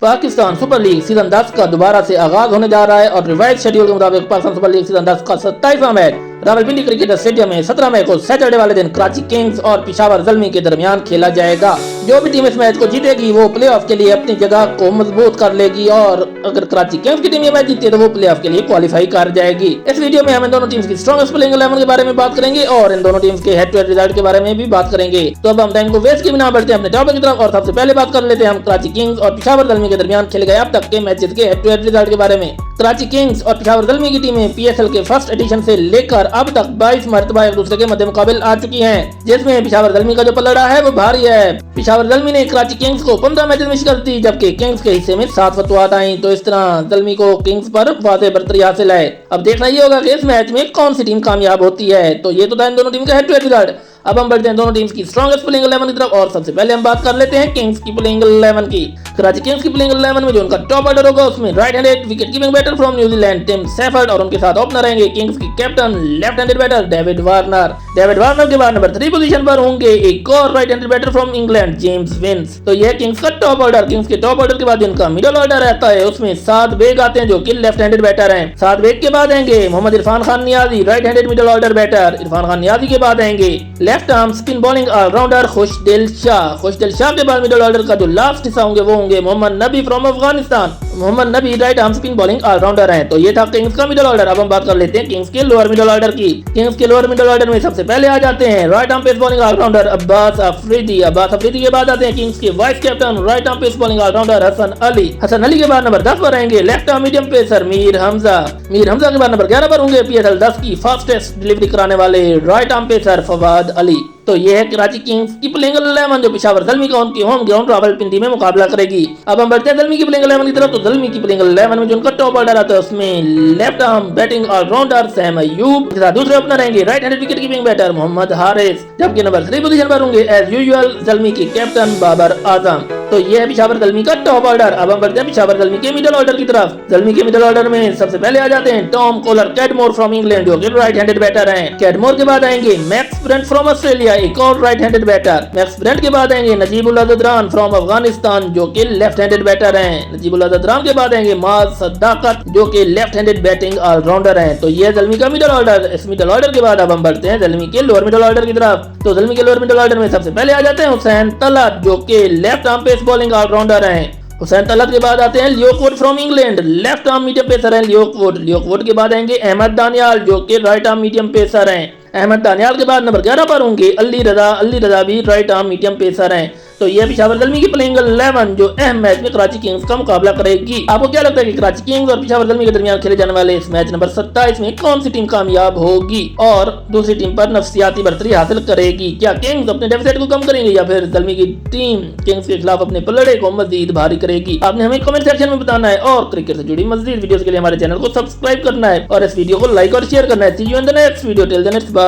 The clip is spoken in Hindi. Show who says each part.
Speaker 1: पाकिस्तान सुपर लीग सीजन 10 का दोबारा से आगाज होने जा रहा है और रिवाइज शेड्यूल के मुताबिक पाकिस्तान सुपर लीग सीजन 10 का 27वां मैच रावलपिंडी क्रिकेट स्टेडियम में 17 मई को सैटरडे वाले दिन कराची किंग्स और पेशावर ज़ल्मी के दरमियान खेला जाएगा। जो भी टीम इस मैच को जीतेगी वो प्लेऑफ के लिए अपनी जगह को मजबूत कर लेगी और अगर कराची किंग्स की टीम ये मैच जीती है तो वो प्लेऑफ के लिए क्वालिफाई कर जाएगी। इस वीडियो में हम इन दोनों टीम्स की स्ट्रॉन्गेस्ट प्लेइंग 11 के बारे में बात करेंगे और इन दोनों टीम्स के हेड टू हेड रिजल्ट के बारे में भी बात करेंगे। तो अब हम टाइम को वेस्ट किए बिना बढ़ते हैं अपने टॉपिक की तरफ और सबसे पहले बात कर लेते हैं हम कराची किंग्स और पेशावर ज़ल्मी के दरमियान खेले गए अब तक के मैचेस के हेड टू हेड रिजल्ट के बारे में। कराची किंग्स और पेशावर ज़ल्मी की टीमें पीएसएल के फर्स्ट एडिशन से लेकर अब तक 22 मरतबा एक दूसरे के मध्य मुकाबले आ चुकी हैं, जिसमें पेशावर ज़ल्मी का जो पलड़ा है वो भारी है। पेशावर ज़ल्मी ने कराची किंग्स को 15 मैचेस में शिकस्त दी जबकि किंग्स के हिस्से में 7 फतवाहत आई। तो इस तरह ज़ल्मी को किंग्स पर वाज़ेह बरतरी हासिल है। अब देखना ये होगा कि इस मैच में कौन सी टीम कामयाब होती है। तो ये तो था इन दोनों टीम का हेड टू हेड रिजल्ट। अब हम बढ़ते हैं दोनों टीम्स की स्ट्रॉन्गेस्ट प्लेइंग 11 की तरफ और सबसे पहले हम बात कर लेते हैं किंग्स की प्लेइंग 11 की। कराची किंग्स की प्लेइंग 11 में जो उनका टॉप ऑर्डर होगा उसमें right handed wicket keeping batter from New Zealand Tim Seifert और उनके साथ ओपनर रहेंगे किंग्स की captain left handed batter David Warner. David Warner के बाद नंबर 3 पोजीशन पर होंगे एक और right handed batter from England James Vince. तो यह किंग्स का टॉप ऑर्डर। किंग्स के टॉप ऑर्डर के बाद जिनका मिडिल ऑर्डर रहता है उसमें 7 बेग आते हैं जो कि लेफ्ट हैंडेड बैटर हैं। 7 बेग के बाद आएंगे Mohammad Irfan Khan Niazi right handed middle order batter. Irfan Khan Niazi के बाद आएंगे left arm spin bowling allrounder Khushdil Shah. Khushdil Shah के बाद मिडिल ऑर्डर का जो लास्ट हिस्सा होंगे वो होंगे मोहम्मद नबी from Afghanistan. Mohammad Nabi right arm spin bowling allrounder हैं। तो ये था किंग्स का मिडिल ऑर्डर। अब हम बात कर लेते हैं किंग्स के लोअर मिडिल ऑर्डर की। किंग्स के लोअर मिडिल ऑर्डर में सबसे पहले आ जाते हैं right arm pace bowling allrounder Abbas Afridi. Abbas Afridi के बाद आते हैं किंग्स के vice captain right arm pace bowling allrounder Hasan Ali. Hasan Ali के बाद नंबर 10 पर रहेंगे left arm medium pacer Mir Hamza. Mir Hamza के बाद नंबर 11 पर होंगे पीएसएल 10 की फास्टेस्ट डिलीवरी कराने वाले right arm pacer Fawad Ali. तो ये है कराची किंग्स की प्लेइंग 11 जो पेशावर ज़ल्मी का उनकी होम ग्राउंड रावलपिंडी में मुकाबला करेगी। अब हम बढ़ते हैं ज़ल्मी की प्लेइंग 11 की तरफ। तो ज़ल्मी की प्लेइंग 11 में जो उनका टॉप ऑर्डर आता है उसमें left arm batting allrounder Saim Ayub के साथ दूसरे ओपनर रहेंगे right handed wicket keeping batter Mohammad Haris. जबकि नंबर 3 पोजीशन पर होंगे एज यूजुअल ज़ल्मी के कैप्टन बाबर आजम। तो ये है पेशावर ज़ल्मी का टॉप ऑर्डर। अब हम बढ़ते हैं पेशावर ज़ल्मी के मिडिल ऑर्डर की तरफ। ज़ल्मी के मिडिल ऑर्डर में सबसे पहले आ जाते हैं Tom Kohler Cadmore from England जो कि राइट हैंडेड बैटर हैं। कैडमोर के बाद आएंगे मैक्स ब्रंट फ्रॉम ऑस्ट्रेलिया एक और right handed batter. Max Bryant के बाद आएंगे नजीबुल्लाह ज़दरान फ्रॉम अफगानिस्तान जो कि लेफ्ट हैंडेड बैटर हैं। नजीबुल्लाह ज़दरान के बाद आएंगे माज सद्दाकत जो कि लेफ्ट हैंडेड बैटिंग ऑलराउंडर हैं। तो ये है ज़ल्मी का मिडिल ऑर्डर। इस मिडिल ऑर्डर के बाद अब हम बढ़ते हैं ज़ल्मी के लोअर मिडिल ऑर्डर की तरफ। तो ज़ल्मी के लोअर मिडिल ऑर्डर में सबसे पहले आ जाते हैं हुसैन तलत जो कि left arm pace bowling allrounder हैं। हुसैन तलत के बाद आते हैं Luke Wood from England left arm medium pacer हैं लियोक वुड। लियोक वुड के बाद आएंगे अहमद दानियाल जो कि राइट आर्म मीडियम पेसर हैं। अहमद दानियाल के बाद नंबर 11 पर होंगे अली रजा भी राइट आर्म मीडियम पेसर हैं। तो ये पेशावर ज़ल्मी की प्लेइंग 11 जो अहम मैच में कराची किंग्स का मुकाबला करेगी। आपको क्या लगता है कि कराची किंग्स और पेशावर ज़ल्मी के दरमियान खेले जाने वाले इस मैच नंबर 27 में कौन सी टीम कामयाब होगी और दूसरी टीम पर नफसियाती बढ़तरी हासिल करेगी? क्या किंग्स अपने डेफिसिट को कम करेंगे या फिर ज़ल्मी की टीम किंग्स के खिलाफ अपने पलड़े को मजीद भारी करेगी? आपने हमें कमेंट सेक्शन में बताना है और क्रिकेट से जुड़ी मजीद वीडियोस के लिए हमारे चैनल को सब्सक्राइब करना है और इस वीडियो को लाइक और शेयर करना है। See you in the next video till the next bye.